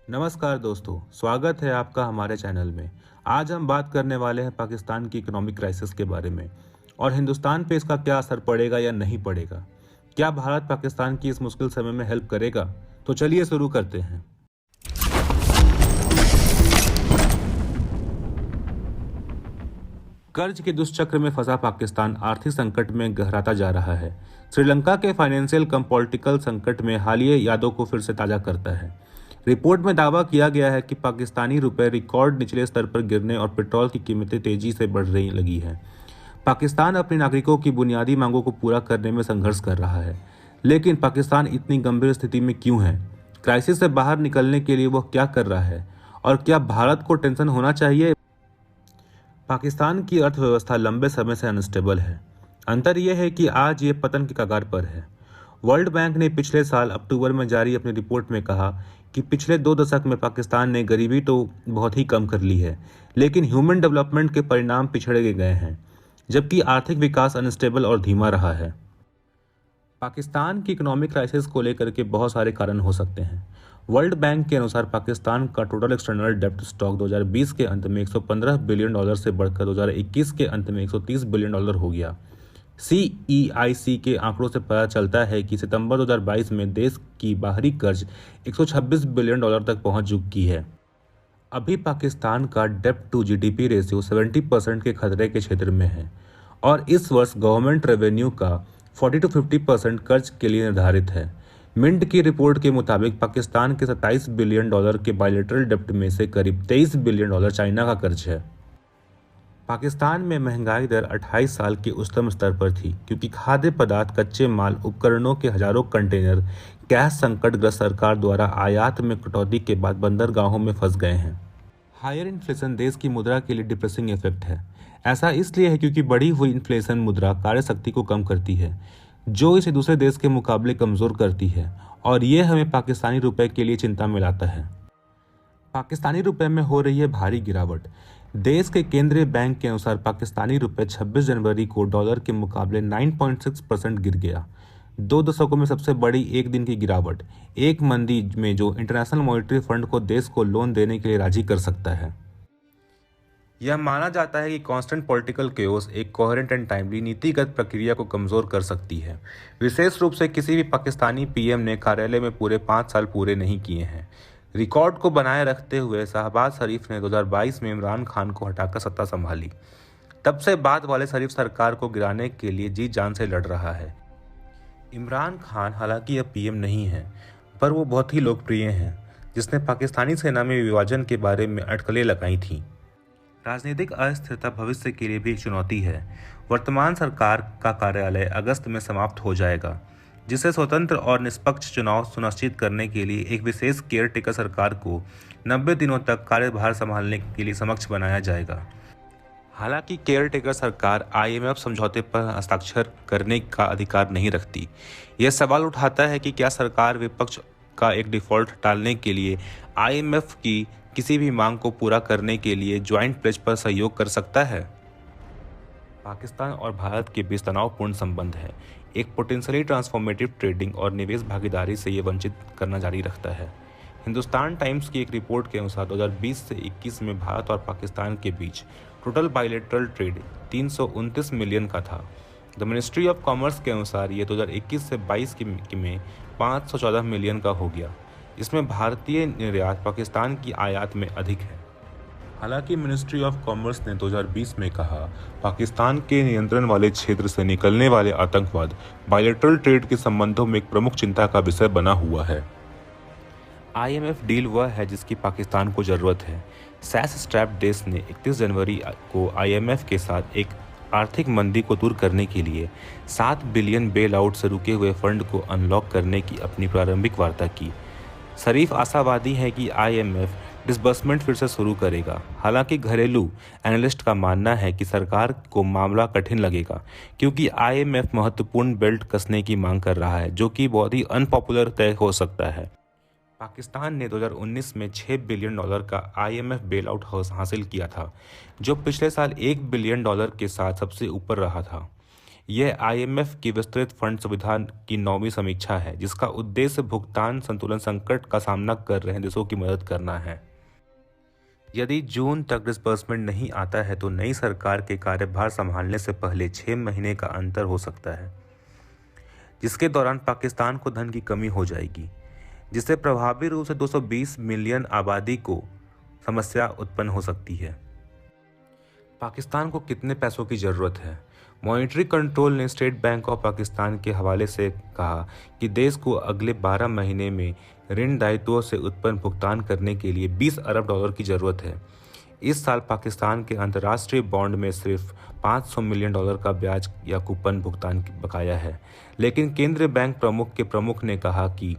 नमस्कार दोस्तों, स्वागत है आपका हमारे चैनल में। आज हम बात करने वाले हैं पाकिस्तान की इकोनॉमिक क्राइसिस के बारे में और हिंदुस्तान पे इसका क्या असर पड़ेगा या नहीं पड़ेगा। क्या भारत पाकिस्तान की इस मुश्किल समय में हेल्प करेगा? तो चलिए शुरू करते हैं। कर्ज के दुष्चक्र में फंसा पाकिस्तान आर्थिक संकट में गहराता जा रहा है। श्रीलंका के फाइनेंशियल कम पॉलिटिकल संकट में हालिया यादों को फिर से ताज़ा करता है। रिपोर्ट में दावा किया गया है कि पाकिस्तानी रुपए रिकॉर्ड निचले स्तर पर गिरने और पेट्रोल की कीमतें तेजी से बढ़ रही लगी हैं। पाकिस्तान अपने नागरिकों की बुनियादी मांगों को पूरा करने में संघर्ष कर रहा है, लेकिन पाकिस्तान इतनी गंभीर स्थिति में क्यों है? क्राइसिस से बाहर निकलने के लिए वह क्या कर रहा है और क्या भारत को टेंशन होना चाहिए? पाकिस्तान की अर्थव्यवस्था लंबे समय से अनस्टेबल है। अंतर यह है कि आज ये पतन के कगार पर है। वर्ल्ड बैंक ने पिछले साल अक्टूबर में जारी अपनी रिपोर्ट में कहा कि पिछले 2 दशक में पाकिस्तान ने गरीबी तो बहुत ही कम कर ली है, लेकिन ह्यूमन डेवलपमेंट के परिणाम पिछड़े गए हैं, जबकि आर्थिक विकास अनस्टेबल और धीमा रहा है। पाकिस्तान की इकोनॉमिक क्राइसिस को लेकर के बहुत सारे कारण हो सकते हैं। वर्ल्ड बैंक के अनुसार पाकिस्तान का टोटल एक्सटर्नल डेब्ट स्टॉक 2020 के अंत में $115 बिलियन से बढ़कर 2021 के अंत में $130 बिलियन हो गया। CEIC के आंकड़ों से पता चलता है कि सितंबर 2022 में देश की बाहरी कर्ज $126 बिलियन तक पहुंच चुकी है। अभी पाकिस्तान का डेब्ट टू GDP रेशियो 70% के खतरे के क्षेत्र में है और इस वर्ष गवर्नमेंट रेवेन्यू का 40-50% कर्ज के लिए निर्धारित है। मिंट की रिपोर्ट के मुताबिक पाकिस्तान के $27 बिलियन के बायलैटरल डेब्ट में से करीब $23 बिलियन चाइना का कर्ज है। पाकिस्तान में महंगाई दर 28 साल के उच्चतम स्तर पर थी क्योंकि खाद्य पदार्थ, कच्चे माल, उपकरणों के हजारों कंटेनर गैस संकटग्रस्त सरकार द्वारा आयात में कटौती के बाद बंदरगाहों में फंस गए हैं। हायर इन्फ्लेशन देश की मुद्रा के लिए डिप्रेसिंग इफेक्ट है। ऐसा इसलिए है क्योंकि बढ़ी हुई इन्फ्लेशन मुद्रा कार्य शक्ति को कम करती है, जो इसे दूसरे देश के मुकाबले कमज़ोर करती है और ये हमें पाकिस्तानी रुपए के लिए चिंता में लाता है। पाकिस्तानी रुपए में हो रही है भारी गिरावट। देश के केंद्रीय बैंक के अनुसार पाकिस्तानी रुपए 26 जनवरी को डॉलर के मुकाबले 9.6% गिर गया। 2 दशकों में सबसे बड़ी एक दिन की गिरावट, एक मंदी में जो इंटरनेशनल मॉनेटरी फंड को देश को लोन देने के लिए राजी कर सकता है। यह माना जाता है कि कांस्टेंट पॉलिटिकल केओस एक कोहेरेंट एंड टाइमली नीतिगत प्रक्रिया को कमज़ोर कर सकती है। विशेष रूप से किसी भी पाकिस्तानी PM ने कार्यालय में पूरे 5 साल पूरे नहीं किए हैं। रिकॉर्ड को बनाए रखते हुए शहबाज शरीफ ने 2022 में इमरान खान को हटाकर सत्ता संभाली। तब से बाद वाले शरीफ सरकार को गिराने के लिए जी जान से लड़ रहा है। इमरान खान हालांकि अब PM नहीं है, पर वो बहुत ही लोकप्रिय हैं, जिसने पाकिस्तानी सेना में विभाजन के बारे में अटकलें लगाई थीं। राजनीतिक अस्थिरता भविष्य के लिए भी एक चुनौती है। वर्तमान सरकार का कार्यालय अगस्त में समाप्त हो जाएगा, जिसे स्वतंत्र और निष्पक्ष चुनाव सुनिश्चित करने के लिए एक विशेष केयर टेकर सरकार को 90 दिनों तक कार्यभार संभालने के लिए सक्षम बनाया जाएगा। हालांकि केयर टेकर सरकार IMF समझौते पर हस्ताक्षर करने का अधिकार नहीं रखती। यह सवाल उठाता है कि क्या सरकार विपक्ष का एक डिफॉल्ट टालने के लिए IMF की किसी भी मांग को पूरा करने के लिए ज्वाइंट प्लेज पर सहयोग कर सकता है। पाकिस्तान और भारत के बीच तनावपूर्ण संबंध है। एक पोटेंशियली ट्रांसफॉर्मेटिव ट्रेडिंग और निवेश भागीदारी से ये वंचित करना जारी रखता है। हिंदुस्तान टाइम्स की एक रिपोर्ट के अनुसार 2020 से 21 में भारत और पाकिस्तान के बीच टोटल बायलैटरल ट्रेड 329 मिलियन का था। द मिनिस्ट्री ऑफ कॉमर्स के अनुसार ये 2021 से 22 में 514 मिलियन का हो गया। इसमें भारतीय निर्यात पाकिस्तान की आयात में अधिक है। हालांकि मिनिस्ट्री ऑफ कॉमर्स ने 2020 में कहा, पाकिस्तान के नियंत्रण वाले क्षेत्र से निकलने वाले आतंकवाद बायलैटरल ट्रेड के संबंधों में एक प्रमुख चिंता का विषय बना हुआ है। IMF डील वह है जिसकी पाकिस्तान को जरूरत है। सैस स्ट्रैप देश ने 31 जनवरी को IMF के साथ एक आर्थिक मंदी को दूर करने के लिए 7 बिलियन बेल आउट से रुके हुए फंड को अनलॉक करने की अपनी प्रारंभिक वार्ता की। शरीफ आशावादी है कि IMF डिसबर्समेंट फिर से शुरू करेगा। हालांकि घरेलू एनालिस्ट का मानना है कि सरकार को मामला कठिन लगेगा क्योंकि IMF महत्वपूर्ण बेल्ट कसने की मांग कर रहा है, जो कि बहुत ही अनपॉपुलर तय हो सकता है। पाकिस्तान ने 2019 में $6 बिलियन का IMF बेल आउट हासिल किया था, जो पिछले साल $1 बिलियन के साथ सबसे ऊपर रहा था। यह IMF की विस्तृत फंड सुविधा की 9वीं समीक्षा है, जिसका उद्देश्य भुगतान संतुलन संकट का सामना कर रहे देशों की मदद करना है। यदि जून तक डिस्बर्समेंट नहीं आता है तो नई सरकार के कार्यभार संभालने से पहले 6 महीने का अंतर हो सकता है, जिसके दौरान पाकिस्तान को धन की कमी हो जाएगी, जिससे प्रभावी रूप से 220 मिलियन आबादी को समस्या उत्पन्न हो सकती है। पाकिस्तान को कितने पैसों की ज़रूरत है? मॉनेटरी कंट्रोल ने स्टेट बैंक ऑफ पाकिस्तान के हवाले से कहा कि देश को अगले 12 महीने में ऋण दायित्वों से उत्पन्न भुगतान करने के लिए 20 अरब डॉलर की ज़रूरत है। इस साल पाकिस्तान के अंतर्राष्ट्रीय बॉन्ड में सिर्फ 500 मिलियन डॉलर का ब्याज या कूपन भुगतान बकाया है, लेकिन केंद्रीय बैंक प्रमुख के प्रमुख ने कहा कि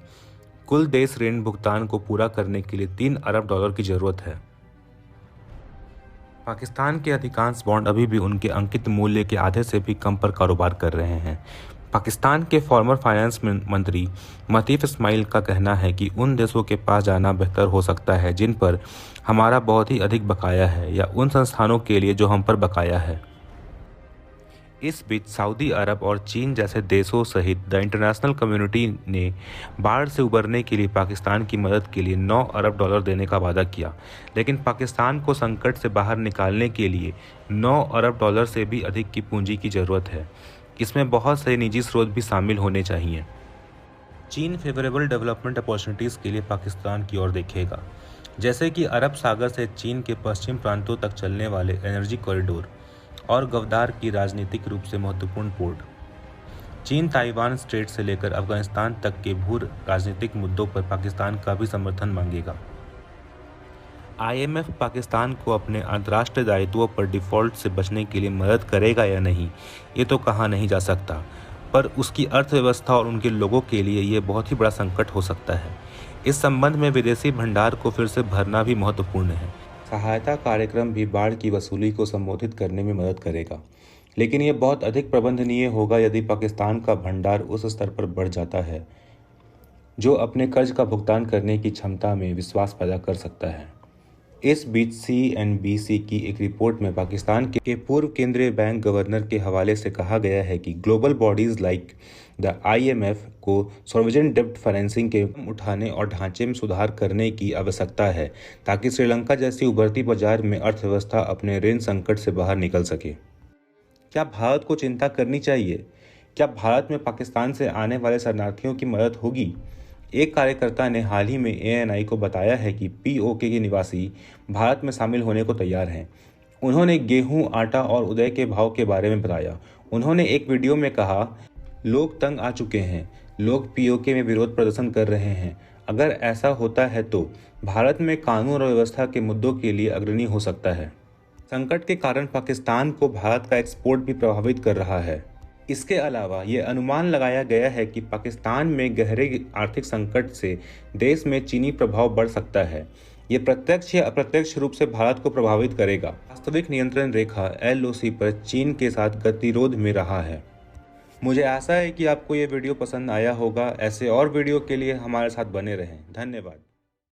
कुल देश ऋण भुगतान को पूरा करने के लिए 3 अरब डॉलर की ज़रूरत है। पाकिस्तान के अधिकांश बॉन्ड अभी भी उनके अंकित मूल्य के आधे से भी कम पर कारोबार कर रहे हैं। पाकिस्तान के फॉर्मर फाइनेंस मंत्री मतीफ इस्माइल का कहना है कि उन देशों के पास जाना बेहतर हो सकता है जिन पर हमारा बहुत ही अधिक बकाया है, या उन संस्थानों के लिए जो हम पर बकाया है। इस बीच सऊदी अरब और चीन जैसे देशों सहित द इंटरनेशनल कम्युनिटी ने बाढ़ से उबरने के लिए पाकिस्तान की मदद के लिए 9 अरब डॉलर देने का वादा किया, लेकिन पाकिस्तान को संकट से बाहर निकालने के लिए 9 अरब डॉलर से भी अधिक की पूंजी की ज़रूरत है। इसमें बहुत से निजी स्रोत भी शामिल होने चाहिए। चीन फेवरेबल डेवलपमेंट अपॉर्चुनिटीज़ के लिए पाकिस्तान की ओर देखेगा, जैसे कि अरब सागर से चीन के पश्चिम प्रांतों तक चलने वाले एनर्जी कॉरिडोर और गवदार की राजनीतिक रूप से महत्वपूर्ण पोर्ट। चीन ताइवान स्ट्रेट से लेकर अफगानिस्तान तक के भू राजनीतिक मुद्दों पर पाकिस्तान का भी समर्थन मांगेगा। IMF पाकिस्तान को अपने अंतर्राष्ट्रीय दायित्वों पर डिफ़ॉल्ट से बचने के लिए मदद करेगा या नहीं, ये तो कहा नहीं जा सकता, पर उसकी अर्थव्यवस्था और उनके लोगों के लिए ये बहुत ही बड़ा संकट हो सकता है। इस संबंध में विदेशी भंडार को फिर से भरना भी महत्वपूर्ण है। सहायता कार्यक्रम भी बाढ़ की वसूली को संबोधित करने में मदद करेगा, लेकिन यह बहुत अधिक प्रबंधनीय होगा यदि पाकिस्तान का भंडार उस स्तर पर बढ़ जाता है जो अपने कर्ज का भुगतान करने की क्षमता में विश्वास पैदा कर सकता है। इस बीच CNBC की एक रिपोर्ट में पाकिस्तान के पूर्व केंद्रीय बैंक गवर्नर के हवाले से कहा गया है कि global bodies like the IMF को सॉवरेन डेब्ट फाइनेंसिंग के उठाने और ढांचे में सुधार करने की आवश्यकता है, ताकि श्रीलंका जैसी उभरती बाजार में अर्थव्यवस्था अपने ऋण संकट से बाहर निकल सके। क्या भारत को चिंता करनी चाहिए? क्या भारत में पाकिस्तान से आने वाले शरणार्थियों की मदद होगी? एक कार्यकर्ता ने हाल ही में ANI को बताया है कि POK के निवासी भारत में शामिल होने को तैयार हैं। उन्होंने गेहूं, आटा और उदय के भाव के बारे में बताया। उन्होंने एक वीडियो में कहा, लोग तंग आ चुके हैं, लोग POK में विरोध प्रदर्शन कर रहे हैं। अगर ऐसा होता है तो भारत में कानून और व्यवस्था के मुद्दों के लिए अग्रणी हो सकता है। संकट के कारण पाकिस्तान को भारत का एक्सपोर्ट भी प्रभावित कर रहा है। इसके अलावा ये अनुमान लगाया गया है कि पाकिस्तान में गहरे आर्थिक संकट से देश में चीनी प्रभाव बढ़ सकता है। ये प्रत्यक्ष या अप्रत्यक्ष रूप से भारत को प्रभावित करेगा। वास्तविक नियंत्रण रेखा LOC पर चीन के साथ गतिरोध में रहा है। मुझे आशा है कि आपको ये वीडियो पसंद आया होगा। ऐसे और वीडियो के लिए हमारे साथ बने रहें। धन्यवाद।